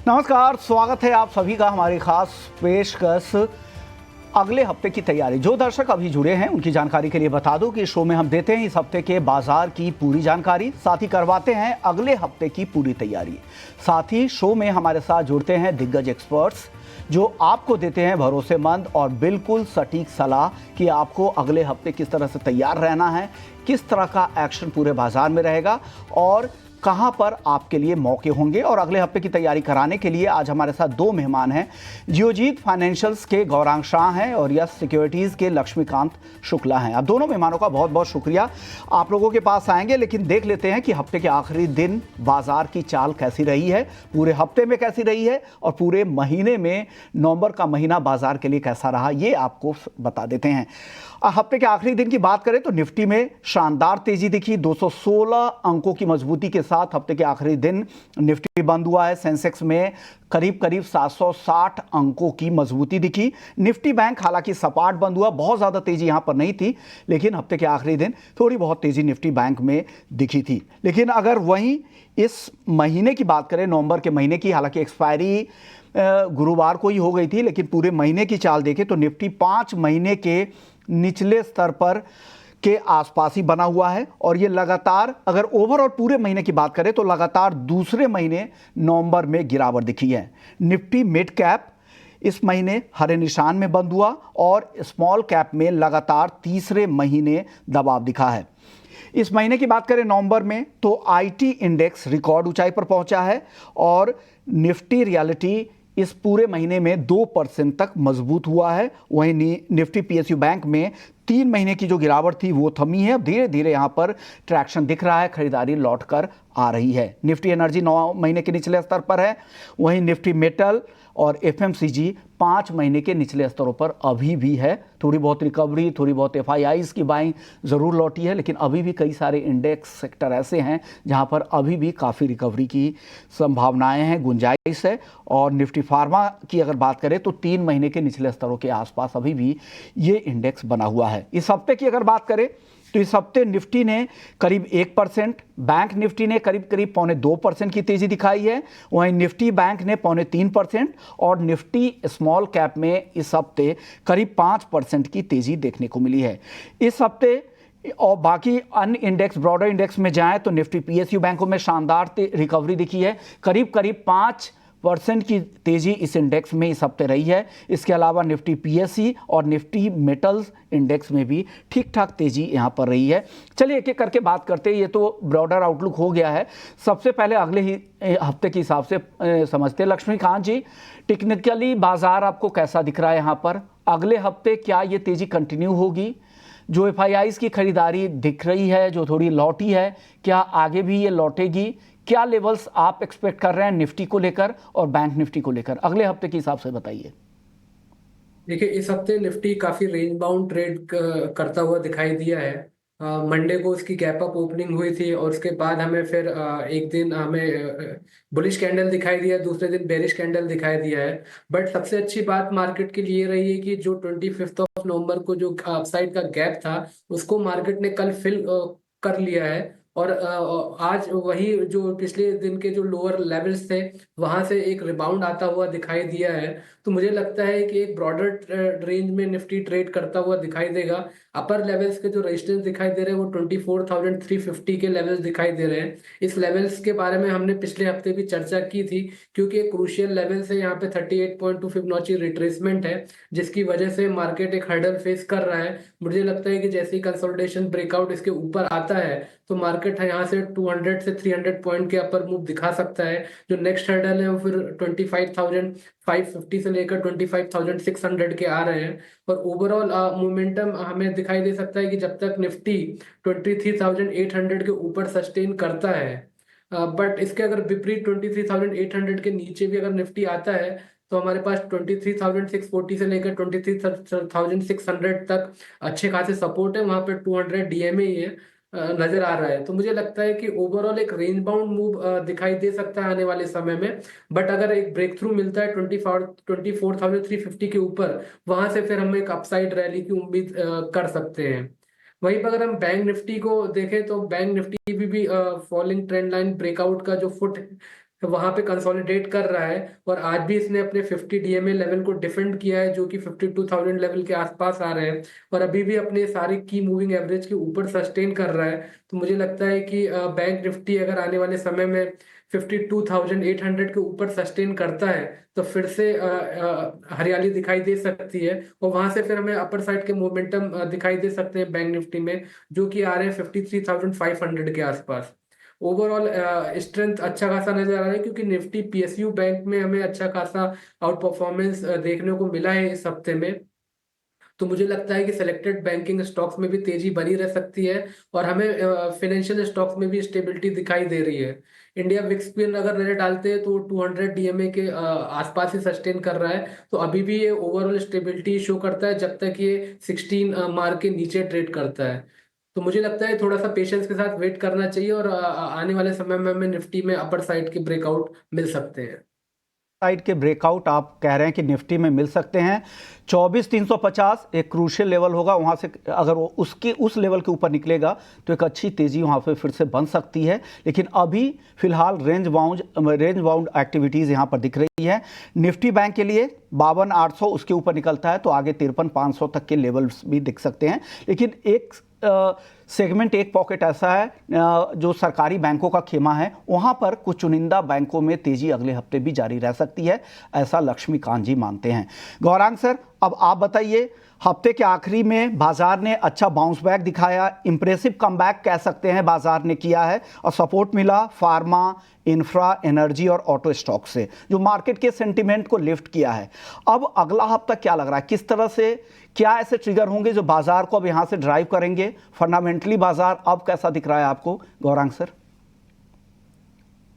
नमस्कार, स्वागत है आप सभी का हमारी खास पेशकश अगले हफ्ते की तैयारी। जो दर्शक अभी जुड़े हैं उनकी जानकारी के लिए बता दूं कि शो में हम देते हैं इस हफ्ते के बाजार की पूरी जानकारी, साथ ही करवाते हैं अगले हफ्ते की पूरी तैयारी। साथ ही शो में हमारे साथ जुड़ते हैं दिग्गज एक्सपर्ट्स जो आपको देते हैं भरोसेमंद और बिल्कुल सटीक सलाह कि आपको अगले हफ्ते किस तरह से तैयार रहना है, किस तरह का एक्शन पूरे बाजार में रहेगा और कहां पर आपके लिए मौके होंगे। और अगले हफ्ते की तैयारी कराने के लिए आज हमारे साथ दो मेहमान हैं। जियोजीत फाइनेंशियल्स के गौरांग शाह हैं और यस सिक्योरिटीज़ के लक्ष्मीकांत शुक्ला हैं। अब दोनों मेहमानों का बहुत बहुत शुक्रिया। आप लोगों के पास आएंगे, लेकिन देख लेते हैं कि हफ्ते के आखिरी दिन बाजार की चाल कैसी रही है, पूरे हफ्ते में कैसी रही है और पूरे महीने में नवंबर का महीना बाजार के लिए कैसा रहा, ये आपको बता देते हैं। हफ्ते के आखिरी दिन की बात करें तो निफ्टी में शानदार तेजी दिखी। 216 अंकों की मजबूती के साथ हफ्ते के आखिरी दिन निफ्टी बंद हुआ है। सेंसेक्स में करीब करीब 760 अंकों की मजबूती दिखी। निफ्टी बैंक हालांकि सपाट बंद हुआ, बहुत ज़्यादा तेजी यहां पर नहीं थी, लेकिन हफ्ते के आखिरी दिन थोड़ी बहुत तेजी निफ्टी बैंक में दिखी थी। लेकिन अगर वहीं इस महीने की बात करें, नवंबर के महीने की, हालांकि एक्सपायरी गुरुवार को ही हो गई थी, लेकिन पूरे महीने की चाल देखें तो निफ्टी 5 महीने के निचले स्तर पर के आसपास ही बना हुआ है। और ये लगातार, अगर ओवरऑल पूरे महीने की बात करें तो लगातार दूसरे महीने नवंबर में गिरावट दिखी है। निफ्टी मिड कैप इस महीने हरे निशान में बंद हुआ और स्मॉल कैप में लगातार तीसरे महीने दबाव दिखा है। इस महीने की बात करें नवंबर में तो आईटी इंडेक्स रिकॉर्ड ऊंचाई पर पहुंचा है और निफ्टी रियलिटी इस पूरे महीने में 2% तक मजबूत हुआ है। वहीं निफ्टी पीएसयू बैंक में 3 महीने की जो गिरावट थी वो थमी है। धीरे धीरे यहां पर ट्रैक्शन दिख रहा है, खरीदारी लौटकर आ रही है। निफ्टी एनर्जी 9 महीने के निचले स्तर पर है। वहीं निफ्टी मेटल और एफएमसीजी 5 महीने के निचले स्तरों पर अभी भी है। थोड़ी बहुत रिकवरी, थोड़ी बहुत एफआईआईज की बाइंग ज़रूर लौटी है, लेकिन अभी भी कई सारे इंडेक्स सेक्टर ऐसे हैं जहां पर अभी भी काफ़ी रिकवरी की संभावनाएं हैं, गुंजाइश है। और निफ्टी फार्मा की अगर बात करें तो 3 महीने के निचले स्तरों के आसपास अभी भी ये इंडेक्स बना हुआ है। इस हफ्ते की अगर बात करें तो इस हफ्ते निफ्टी ने करीब 1%, बैंक निफ्टी ने करीब करीब 2.25% की तेजी दिखाई है। वहीं निफ्टी बैंक ने 3.25% और निफ्टी स्मॉल कैप में इस हफ्ते करीब 5% की तेजी देखने को मिली है इस हफ्ते। और बाकी अन्य इंडेक्स, ब्रॉडर इंडेक्स में जाएं तो निफ्टी पीएसयू बैंकों में शानदार रिकवरी दिखी है। करीब करीब 5% की तेजी इस इंडेक्स में इस हफ्ते रही है। इसके अलावा निफ्टी पीएससी और निफ्टी मेटल्स इंडेक्स में भी ठीक ठाक तेजी यहां पर रही है। चलिए एक एक करके बात करते हैं। ये तो ब्रॉडर आउटलुक हो गया है। सबसे पहले अगले ही हफ्ते के हिसाब से समझते हैं। लक्ष्मीकांत जी, टेक्निकली बाजार आपको कैसा दिख रहा है यहाँ पर? अगले हफ्ते क्या ये तेजी कंटिन्यू होगी? जो एफआईआईज की खरीदारी दिख रही है, जो थोड़ी लौटी है, क्या आगे भी ये लौटेगी? क्या लेवल्स आप एक्सपेक्ट कर रहे हैं निफ्टी को लेकर और बैंक निफ्टी को लेकर अगले हफ्ते के हिसाब से बताइए। देखिए, इस हफ्ते निफ्टी काफी रेंज बाउंड ट्रेड करता हुआ दिखाई दिया है। मंडे को उसकी गैप अप ओपनिंग हुई थी और उसके बाद हमें फिर एक दिन हमें बुलिश कैंडल दिखाई दिया, दूसरे दिन बेरिश कैंडल दिखाई दिया है। बट सबसे अच्छी बात मार्केट के लिए रही है कि जो 25 नवंबर को जो अपसाइड का गैप था उसको मार्केट ने कल फिल कर लिया है। और आज वही जो पिछले दिन के जो लोअर लेवल्स थे वहां से एक रिबाउंड आता हुआ दिखाई दिया है। तो मुझे लगता है कि एक ब्रॉडर रेंज में निफ्टी ट्रेड करता हुआ दिखाई देगा। अपर लेवल्स के जो रेजिस्टेंस दिखाई दे रहे हैं वो 24,350 के लेवल्स दिखाई दे रहे हैं। इस लेवल्स के बारे में हमने पिछले हफ्ते भी चर्चा की थी, क्योंकि एक क्रूशियल लेवल से यहाँ पे 38.2 फिबोनाची रिट्रेसमेंट है, जिसकी वजह से मार्केट एक हर्डल फेस कर रहा है। मुझे लगता है कि जैसे ही कंसोलिडेशन ब्रेकआउट इसके ऊपर आता है तो मार्केट यहाँ से 200 से 300 पॉइंट के अपर मूव दिखा सकता है। जो नेक्स्ट हर्डल है वो फिर 25,550 से लेकर 25,600 के आ रहे हैं। और ओवरऑल मोमेंटम हमें दिखाई दे सकता है कि जब तक निफ्टी 23,800 के ऊपर सस्टेन करता है, बट इसके अगर विपरीत 23,800 के नीचे भी अगर निफ्टी आता है तो हमारे पास 23,640 से लेकर 23,600 तक अच्छे खासे सपोर्ट है। वहां पे 200 डीएमए ही है, नजर आ रहा है। तो मुझे लगता है कि ओवरऑल एक रेंज बाउंड मूव दिखाई दे सकता है आने वाले समय में। बट अगर एक ब्रेक थ्रू मिलता है 24,350 के ऊपर, वहां से फिर हम एक अपसाइड रैली की उम्मीद कर सकते हैं। वहीं पर अगर हम बैंक निफ्टी को देखें तो बैंक निफ्टी भी फॉलिंग ट्रेंड लाइन ब्रेकआउट का जो फुट वहां पे कंसोलिडेट कर रहा है, और आज भी इसने अपने 50 डीएमए लेवल को डिफेंड किया है, जो कि 52,000 लेवल के आसपास आ रहे हैं, और अभी भी अपने सारे की मूविंग एवरेज के ऊपर सस्टेन कर रहा है। तो मुझे लगता है कि बैंक निफ्टी अगर आने वाले समय में 52,800 के ऊपर सस्टेन करता है, तो फिर से हरियाली दिखाई दे सकती है, और वहां से फिर हमें अपर साइड के मोमेंटम दिखाई दे सकते हैं बैंक निफ्टी में, जो कि आ रहे हैं 53,500 के आसपास। ओवरऑल स्ट्रेंथ अच्छा खासा नजर आ रहा है, क्योंकि निफ्टी पीएसयू बैंक में हमें अच्छा खासा आउट परफॉर्मेंस देखने को मिला है इस हफ्ते में। तो मुझे लगता है कि सिलेक्टेड बैंकिंग स्टॉक्स में भी तेजी बनी रह सकती है, और हमें फाइनेंशियल स्टॉक्स में भी स्टेबिलिटी दिखाई दे रही है। इंडिया विक्स पे अगर नजर डालते हैं तो 200 डीएमए के आसपास ही सस्टेन कर रहा है, तो अभी भी ये ओवरऑल स्टेबिलिटी शो करता है जब तक ये 16 मार्क के नीचे ट्रेड करता है। तो मुझे लगता है थोड़ा सा पेशेंस के साथ वेट करना चाहिए, और आने वाले समय में हमें निफ्टी में अपर साइड के ब्रेकआउट मिल सकते हैं। साइड के ब्रेकआउट आप कह रहे हैं कि निफ्टी में मिल सकते हैं। 24,350 एक क्रूशियल लेवल होगा, वहां से अगर वो उसके उस लेवल के ऊपर निकलेगा तो एक अच्छी तेजी वहां पे फिर से बन सकती है। लेकिन अभी फिलहाल रेंज बाउंड एक्टिविटीज यहां पर दिख रही है। निफ्टी बैंक के लिए 52,800 उसके ऊपर निकलता है तो आगे 53,500 तक के लेवल्स भी दिख सकते हैं। लेकिन एक सेगमेंट, एक पॉकेट ऐसा है जो सरकारी बैंकों का खेमा है, वहां पर कुछ चुनिंदा बैंकों में तेजी अगले हफ्ते भी जारी रह सकती है, ऐसा लक्ष्मीकांत जी मानते हैं। गौरांग सर, अब आप बताइए, हफ्ते के आखिरी में बाजार ने अच्छा बाउंस बैक दिखाया, इंप्रेसिव कमबैक कह सकते हैं बाजार ने किया है, और सपोर्ट मिला फार्मा, इंफ्रा, एनर्जी और ऑटो स्टॉक से, जो मार्केट के सेंटिमेंट को लिफ्ट किया है। अब अगला हफ्ता क्या लग रहा है, किस तरह से, क्या ऐसे ट्रिगर होंगे जो बाजार को अब यहां से ड्राइव करेंगे? फंडामेंटली बाजार अब कैसा दिख रहा है आपको, गौरांग सर?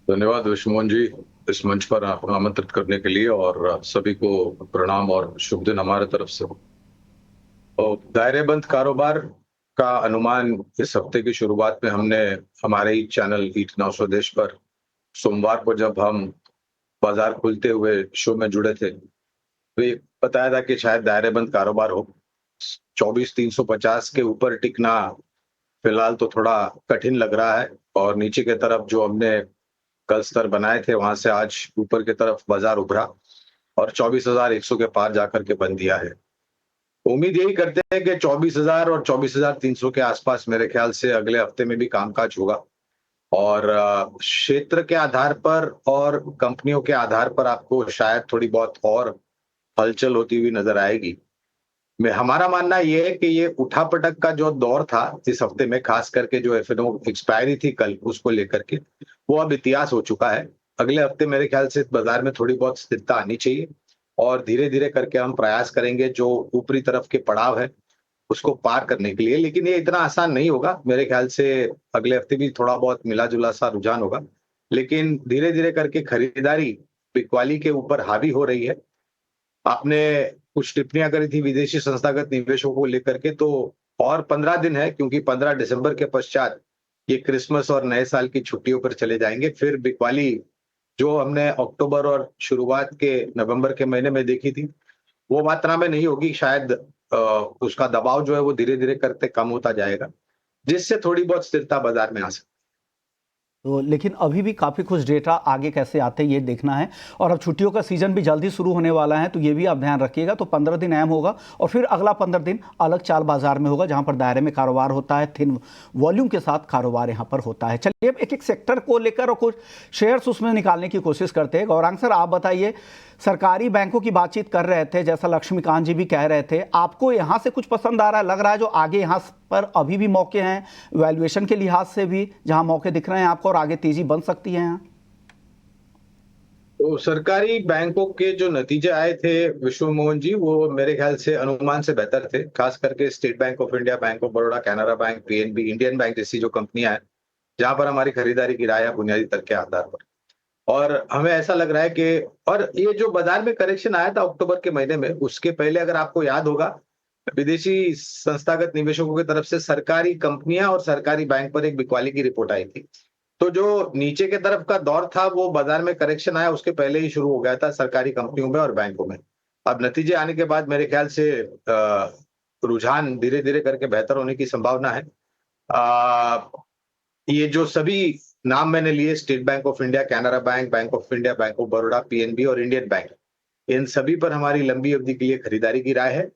धन्यवाद विश्वमोहन जी, इस मंच पर आपको आमंत्रित करने के लिए, और सभी को प्रणाम और शुभ दिन हमारे तरफ से। और दायरेबंद कारोबार का अनुमान इस हफ्ते की शुरुआत में हमने हमारे ही चैनल ईट नाउ स्वदेश पर सोमवार को जब हम बाजार खुलते हुए शो में जुड़े थे तो ये बताया था कि शायद दायरेबंद कारोबार हो। 24,350 के ऊपर टिकना फिलहाल तो थोड़ा कठिन लग रहा है, और नीचे की तरफ जो हमने कल स्तर बनाए थे वहां से आज ऊपर की तरफ बाजार उभरा और 24,100 के पार जाकर के बंद दिया है। उम्मीद यही करते हैं कि 24,000 और 24,300 के आसपास मेरे ख्याल से अगले हफ्ते में भी कामकाज होगा, और क्षेत्र के आधार पर और कंपनियों के आधार पर आपको शायद थोड़ी बहुत और हलचल होती हुई नजर आएगी। मैं हमारा मानना ये है कि ये उठापटक का जो दौर था इस हफ्ते में, खास करके जो एफएनओ एक्सपायरी थी कल उसको लेकर के, वो अब इतिहास हो चुका है। अगले हफ्ते मेरे ख्याल से बाजार में थोड़ी बहुत स्थिरता आनी चाहिए, और धीरे धीरे करके हम प्रयास करेंगे जो ऊपरी तरफ के पड़ाव है उसको पार करने के लिए। लेकिन ये इतना आसान नहीं होगा, मेरे ख्याल से अगले हफ्ते भी थोड़ा बहुत मिला जुला सा रुझान होगा, लेकिन धीरे धीरे करके खरीदारी बिकवाली के ऊपर हावी हो रही है। आपने कुछ टिप्पणियां करी थी विदेशी संस्थागत निवेशों को लेकर के, तो और 15 दिन है, क्योंकि 15 दिसंबर के पश्चात ये क्रिसमस और नए साल की छुट्टियों पर चले जाएंगे। फिर बिकवाली जो हमने अक्टूबर और शुरुआत के नवंबर के महीने में देखी थी वो मात्रा में नहीं होगी, शायद उसका दबाव जो है वो धीरे धीरे करते कम होता जाएगा, जिससे थोड़ी बहुत स्थिरता बाजार में आ सकती है। तो लेकिन अभी भी काफ़ी कुछ डेटा आगे कैसे आते हैं ये देखना है, और अब छुट्टियों का सीजन भी जल्दी शुरू होने वाला है, तो ये भी आप ध्यान रखिएगा। तो 15 दिन अहम होगा, और फिर अगला 15 दिन अलग चाल बाजार में होगा, जहां पर दायरे में कारोबार होता है, थिन वॉल्यूम के साथ कारोबार यहां पर होता है। चलिए अब एक एक सेक्टर को लेकर और कुछ शेयर्स उसमें निकालने की कोशिश करते हैं। गौरांग सर, आप बताइए, सरकारी बैंकों की बातचीत कर रहे थे, जैसा लक्ष्मीकांत जी भी कह रहे थे, आपको यहां से कुछ पसंद आ रहा है, लग रहा है जो आगे यहां पर अभी भी मौके हैं वैल्यूएशन के लिहाज से भी, जहां मौके दिख रहे हैं आपको, और आगे तेजी बन सकती है यहाँ? तो सरकारी बैंकों के जो नतीजे आए थे विश्व मोहन जी, वो मेरे ख्याल से अनुमान से बेहतर थे। खास करके state bank of India, bank of Baroda, Canara bank, PNB, Indian bank जैसी जो कंपनियां हैं, जहां पर हमारी खरीदारी की राय है बुनियादी तर्क के आधार पर। और हमें ऐसा लग रहा है कि, और ये जो बाजार में करेक्शन आया था अक्टूबर के महीने में, उसके पहले अगर आपको याद होगा, विदेशी संस्थागत निवेशकों की तरफ से सरकारी कंपनियां और सरकारी बैंक पर एक बिकवाली की रिपोर्ट आई थी। तो जो नीचे के तरफ का दौर था वो बाजार में करेक्शन आया उसके पहले ही शुरू हो गया था सरकारी कंपनियों में और बैंकों में। अब नतीजे आने के बाद मेरे ख्याल से रुझान धीरे धीरे करके बेहतर होने की संभावना है। ये जो सभी नाम मैंने लिए state bank of India, Canara bank, bank of India, bank of Baroda, PNB और इंडियन बैंक। इन सभी पर हमारी लंबी अवधि के लिए खरीदारी की राय है।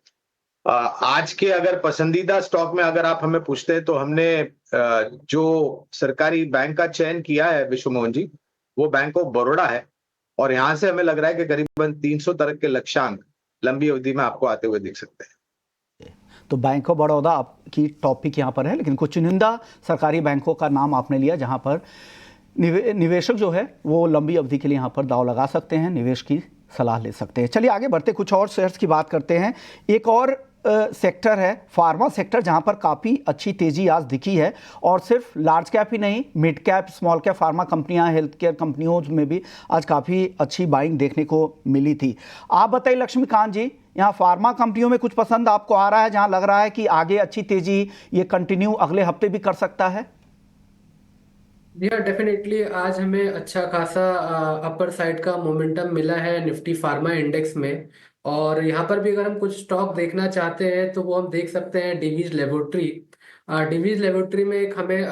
आज के अगर पसंदीदा स्टॉक में अगर आप हमें पूछते हैं तो हमने जो सरकारी बैंक का चयन किया है विश्व मोहन जी, वो बैंक ऑफ बड़ौदा है और यहाँ से हमें लग रहा है कि करीबन 300 तक के लक्ष्यांक लंबी अवधि में आपको आते हुए दिख सकते हैं। तो बैंक ऑफ बड़ौदा आपकी टॉपिक यहाँ पर है, लेकिन कुछ चुनिंदा सरकारी बैंकों का नाम आपने लिया जहाँ पर निवेशक जो है वो लंबी अवधि के लिए यहाँ पर दाव लगा सकते हैं, निवेश की सलाह ले सकते हैं। चलिए आगे बढ़ते कुछ और शेयर्स की बात करते हैं। एक और सेक्टर है फार्मा सेक्टर, जहां पर काफ़ी अच्छी तेजी आज दिखी है और सिर्फ लार्ज कैप ही नहीं, mid cap, small cap pharma कंपनियां, हेल्थ केयर कंपनियों में भी आज काफ़ी अच्छी बाइंग देखने को मिली थी। आप बताइए लक्ष्मीकांत जी, यहाँ फार्मा कंपनियों में कुछ पसंद आपको आ रहा है जहां लग रहा है कि आगे अच्छी तेजी ये कंटिन्यू अगले हफ्ते भी कर सकता है? जी हाँ, डेफिनेटली आज हमें अच्छा खासा अपर साइड का मोमेंटम मिला है निफ्टी फार्मा इंडेक्स में। और यहाँ पर भी अगर हम कुछ स्टॉक देखना चाहते हैं तो वो हम देख सकते हैं डिवीज लेबोरेटरी। डिवीज लेबोरेटरी में एक हमें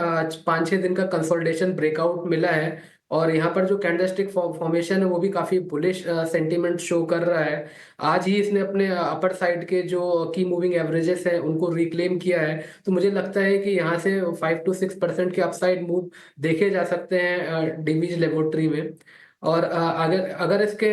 5-6 दिन का कंसोलिडेशन ब्रेकआउट मिला है और यहाँ पर जो कैंडलस्टिक फॉर्मेशन है वो भी काफी बुलिश सेंटीमेंट शो कर रहा है। आज ही इसने अपने अपर साइड के जो की मूविंग एवरेजेस हैं उनको रिक्लेम किया है, तो मुझे लगता है कि यहाँ से 5 to 6% के अपसाइड मूव देखे जा सकते हैं डिवीज लेबोरेटरी में। और अगर अगर इसके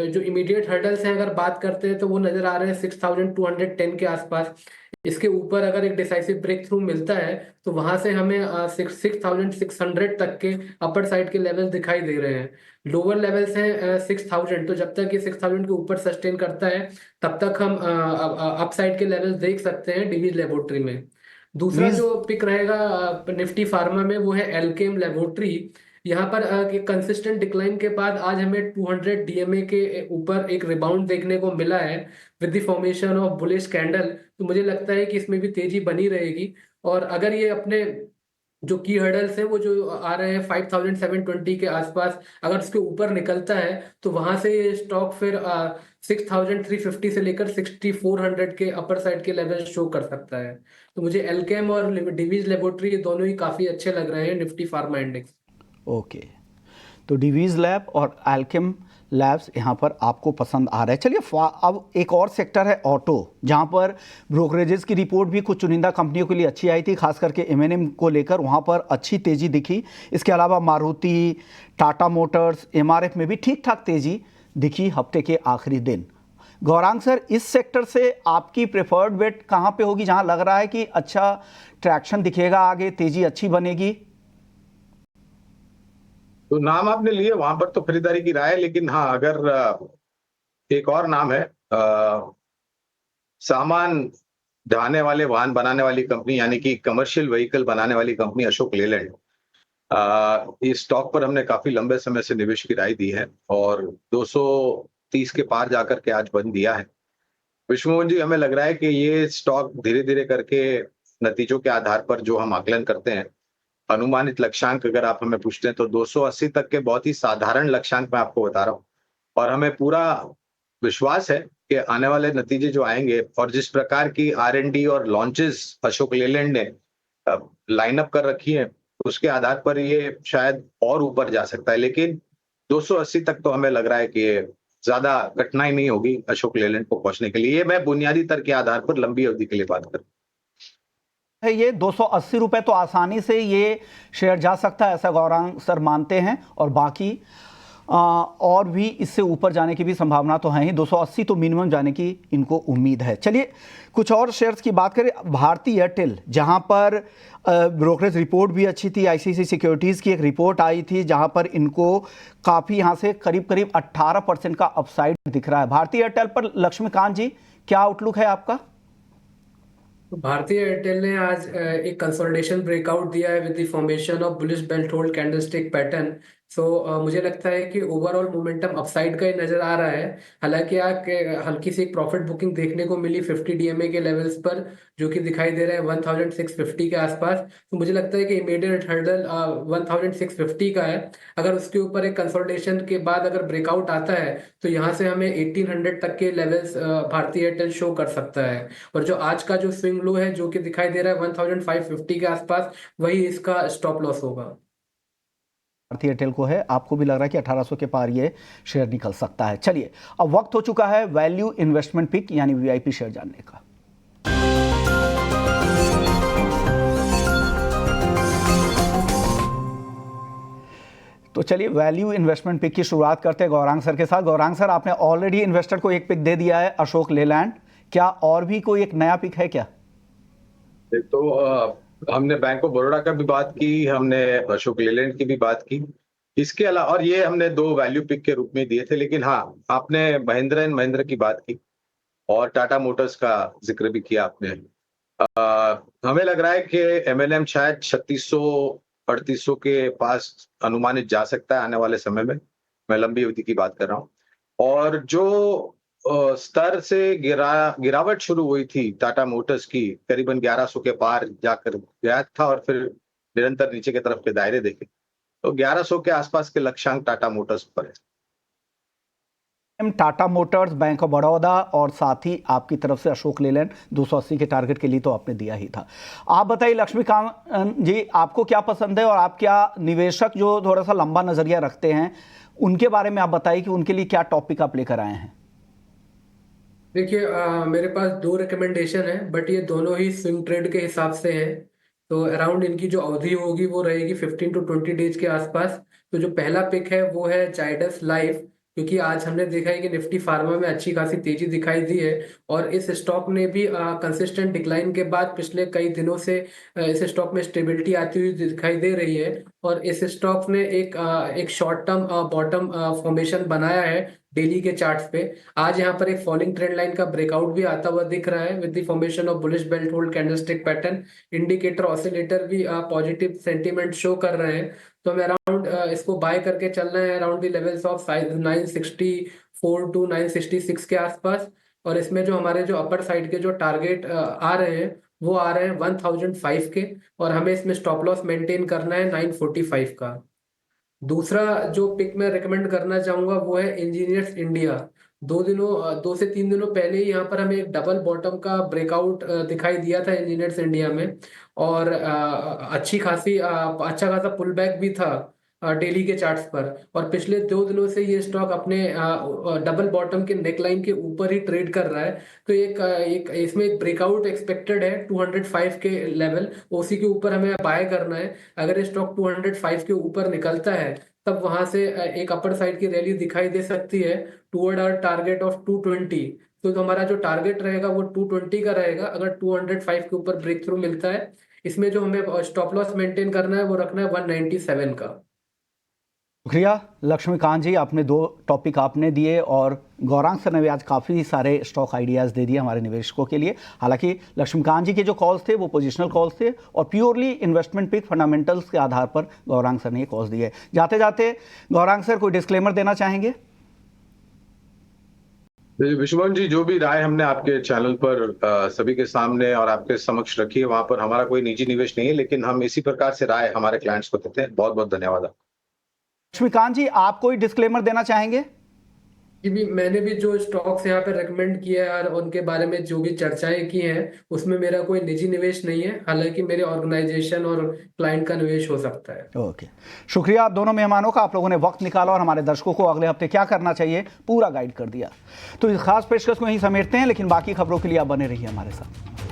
जो इमीडिएट हर्डल्स हैं अगर बात करते हैं तो वो नजर आ रहे हैं 6210 के आसपास। इसके ऊपर अगर एक डिसाइसिव ब्रेक थ्रू मिलता है तो वहां से हमें 6600 तक के अपर साइड के लेवल दिखाई दे रहे हैं। लोअर लेवल्स हैं 6000, तो जब तक ये 6000 के ऊपर सस्टेन करता है तब तक हम अपसाइड के लेवल्स देख सकते हैं डिवीज लेबोरेटरी में। दूसरा प्लीज। जो पिक रहेगा निफ्टी फार्मा में वो है एल्केम लेबोरेटरी। यहाँ पर कंसिस्टेंट डिक्लाइन के बाद आज हमें 200 डीएमए के ऊपर एक रिबाउंड देखने को मिला है with the formation of bullish candle. तो मुझे लगता है कि इसमें भी तेजी बनी रहेगी और अगर ये अपने जो की हर्डल्स है वो जो आ रहे हैं 5720 के आसपास, अगर उसके ऊपर निकलता है तो वहां से ये स्टॉक फिर 6350 से लेकर 6400 के अपर साइड के लेवल शो कर सकता है। तो मुझे एल्केम और डिवीज लेबोरेटरी ये दोनों ही काफी अच्छे लग रहे हैं निफ्टी फार्मा इंडेक्स। ओके, तो डिवीज लैब और एल्केम लैब्स यहाँ पर आपको पसंद आ रहा है। चलिए अब एक और सेक्टर है ऑटो, जहाँ पर ब्रोकरेजेस की रिपोर्ट भी कुछ चुनिंदा कंपनियों के लिए अच्छी आई थी, खास करके एमएनएम को लेकर वहाँ पर अच्छी तेजी दिखी। इसके अलावा मारुति, टाटा मोटर्स, एमआरएफ में भी ठीक ठाक तेजी दिखी हफ्ते के आखिरी दिन। गौरांग सर, इस सेक्टर से आपकी प्रेफर्ड बेट कहाँ पे होगी, जहाँ लग रहा है कि अच्छा ट्रैक्शन दिखेगा, आगे तेजी अच्छी बनेगी? तो नाम आपने लिए वहां पर तो खरीदारी की राय है, लेकिन हाँ अगर एक और नाम है सामान ढाने वाले वाहन बनाने वाली कंपनी यानी कि कमर्शियल व्हीकल बनाने वाली कंपनी अशोक लेलैंड। इस स्टॉक पर हमने काफी लंबे समय से निवेश की राय दी है और 230 के पार जाकर के आज बंद दिया है। विश्वमोहन जी, हमें लग रहा है कि ये स्टॉक धीरे धीरे करके नतीजों के आधार पर जो हम आकलन करते हैं, अनुमानित लक्ष्यांक अगर आप हमें पूछते हैं तो 280 तक के बहुत ही साधारण लक्ष्यांक मैं आपको बता रहा हूँ और हमें पूरा विश्वास है कि आने वाले नतीजे जो आएंगे और जिस प्रकार की R&D और लॉन्चेस अशोक लेलैंड ने लाइनअप कर रखी है उसके आधार पर ये शायद और ऊपर जा सकता है, लेकिन 280 तक तो हमें लग रहा है कि ज्यादा कठिनाई नहीं होगी अशोक लेलैंड को पहुंचने के लिए। ये मैं बुनियादी तर्क के आधार पर लंबी अवधि के लिए बात करूँ है, ये 280 रुपए तो आसानी से ये शेयर जा सकता है, ऐसा गौरांग सर मानते हैं, और बाकी और भी इससे ऊपर जाने की भी संभावना तो है ही। 280 तो मिनिमम जाने की इनको उम्मीद है। चलिए कुछ और शेयर्स की बात करें। भारती एयरटेल, जहां पर ब्रोकरेज रिपोर्ट भी अच्छी थी, आईसीआईसीआई सिक्योरिटीज़ की एक रिपोर्ट आई थी जहां पर इनको काफ़ी यहां से करीब करीब 18% का अपसाइड दिख रहा है। भारती एयरटेल पर लक्ष्मीकांत जी क्या आउटलुक है आपका? तो भारतीय एयरटेल ने आज एक कंसोलिडेशन ब्रेकआउट दिया है with the formation of bullish belt hold candlestick pattern. So मुझे लगता है कि ओवरऑल मोमेंटम अपसाइड का ही नजर आ रहा है। हालांकि हल्की सी एक प्रॉफिट बुकिंग देखने को मिली 50 डीएमए के लेवल्स पर, जो कि दिखाई दे रहा है 1650 के आसपास। तो मुझे लगता है कि इमीडिएट हर्डल 1650 का है। अगर उसके ऊपर एक कंसोलिडेशन के बाद अगर ब्रेकआउट आता है तो यहाँ से हमें 1800 तक के लेवल्स भारतीय एयरटेल शो कर सकता है। और जो आज का जो स्विंग लो है जो कि दिखाई दे रहा है 1550 के आसपास, वही इसका स्टॉप लॉस होगा। भारतीय एयरटेल को है, आपको भी लग रहा है कि 1800 के पार ये शेयर निकल सकता है। चलिए अब वक्त हो चुका है वैल्यू इन्वेस्टमेंट पिक यानी वीआईपी शेयर जानने का। तो चलिए वैल्यू इन्वेस्टमेंट पिक की शुरुआत करते हैं गौरांग सर के साथ। गौरांग सर, आपने ऑलरेडी इन्वेस्टर को एक पिक दे दिया है, अशोक लेलैंड। क्या और भी कोई एक नया पिक है क्या? तो हमने बैंक ऑफ बड़ौदा का भी बात की, हमने अशोक लेलैंड की भी बात की। इसके अलावा और ये हमने 2 वैल्यू पिक के रूप में दिए थे, लेकिन हाँ, आपने महिंद्रा एंड महिंद्रा की बात की और टाटा मोटर्स का जिक्र भी किया आपने। हमें लग रहा है कि एमएलएम शायद 3600-3800 के पास अनुमानित जा सकता है आने वाले समय में। मैं लंबी अवधि की बात कर रहा हूँ। और जो स्तर से गिरावट शुरू हुई थी टाटा मोटर्स की, करीबन 1100 के पार जाकर गया था और फिर निरंतर नीचे की तरफ के दायरे देखे, तो 1100 के आसपास के लक्ष्यांक टाटा मोटर्स पर है। Tata Motors, bank of Baroda और साथ ही आपकी तरफ से अशोक लेलैंड 280 के टारगेट के लिए तो आपने दिया ही था। आप बताइए लक्ष्मीकांत जी, आपको क्या पसंद है और आप क्या निवेशक जो थोड़ा सा लंबा नजरिया रखते हैं उनके बारे में आप बताइए कि उनके लिए क्या टॉपिक आप लेकर आए हैं? देखिए, मेरे पास 2 रिकमेंडेशन है, बट ये दोनों ही स्विंग ट्रेड के हिसाब से हैं। तो अराउंड इनकी जो अवधि होगी वो रहेगी 15 to 20 डेज के आसपास। तो जो पहला पिक है वो है जाइडस लाइफ, क्योंकि आज हमने देखा है कि निफ्टी फार्मा में अच्छी खासी तेजी दिखाई दी है और इस स्टॉक ने भी कंसिस्टेंट डिक्लाइन के बाद पिछले कई दिनों से इस स्टॉक में स्टेबिलिटी आती हुई दिखाई दे रही है। और इस स्टॉक ने एक शॉर्ट टर्म बॉटम फॉर्मेशन बनाया है डेली के चार्ट्स पे। आज यहाँ पर एक फॉलिंग ट्रेंड लाइन का ब्रेकआउट भी आता हुआ दिख रहा है with the formation of bullish belt hold candlestick pattern. Indicator oscillator भी पॉजिटिव सेंटीमेंट शो कर रहे हैं। तो हमें अराउंड इसको बाय करके चलना है around the levels of 964 to 966 के आसपास। और इसमें जो हमारे जो अपर साइड के जो टारगेट आ रहे हैं वो आ रहे हैं 1005 के, और हमें इसमें स्टॉप लॉस मेंटेन करना है 945 का। दूसरा जो पिक मैं रिकमेंड करना चाहूंगा वो है इंजीनियर्स इंडिया। 2 से 3 दिनों पहले ही यहाँ पर हमें एक डबल बॉटम का ब्रेकआउट दिखाई दिया था इंजीनियर्स इंडिया में, और अच्छा खासा पुल बैक भी था डेली के चार्ट्स पर। और पिछले 2 दिनों से ये स्टॉक अपने डबल बॉटम के नेकलाइन के ऊपर ही ट्रेड कर रहा है। तो एक इसमें एक ब्रेकआउट एक्सपेक्टेड है 205 के लेवल, उसी के ऊपर हमें बाय करना है। अगर ये स्टॉक 205 के ऊपर निकलता है तब वहां से एक अपर साइड की रैली दिखाई दे सकती है टुवर्ड आवर टारगेट ऑफ 220। तो हमारा जो टारगेट रहेगा वो 220 का रहेगा अगर 205 के ऊपर ब्रेक थ्रू मिलता है। इसमें जो हमें स्टॉप लॉस मेंटेन करना है वो रखना है 197 का। शुक्रिया लक्ष्मीकांत जी, आपने 2 टॉपिक आपने दिए और गौरांग सर ने भी आज काफ़ी सारे स्टॉक आइडियाज़ दे दिए हमारे निवेशकों के लिए। हालांकि लक्ष्मीकांत जी के जो कॉल्स थे वो पोजिशनल कॉल्स थे और प्योरली इन्वेस्टमेंट पिक फंडामेंटल्स के आधार पर गौरांग सर ने ये कॉल्स दिए। जाते जाते गौरांग सर कोई डिस्क्लेमर देना चाहेंगे? विश्वमोहन जी, जो भी राय हमने आपके चैनल पर सभी के सामने और आपके समक्ष रखी है, वहां पर हमारा कोई निजी निवेश नहीं है, लेकिन हम इसी प्रकार से राय हमारे क्लाइंट्स को देते हैं। बहुत बहुत धन्यवाद। लक्ष्मीकांत जी, आप कोई डिस्क्लेमर देना चाहेंगे? मैंने भी जो स्टॉक्स यहाँ पे रेकमेंड किया है और उनके बारे में जो भी चर्चाएं की हैं उसमें मेरा कोई निजी निवेश नहीं है, हालांकि मेरे ऑर्गेनाइजेशन और क्लाइंट का निवेश हो सकता है। ओके, शुक्रिया आप दोनों मेहमानों का, आप लोगों ने वक्त निकाला और हमारे दर्शकों को अगले हफ्ते क्या करना चाहिए पूरा गाइड कर दिया। तो इस खास पेशकश को यहीं समेटते हैं, लेकिन बाकी खबरों के लिए आप बने रहिए हमारे साथ।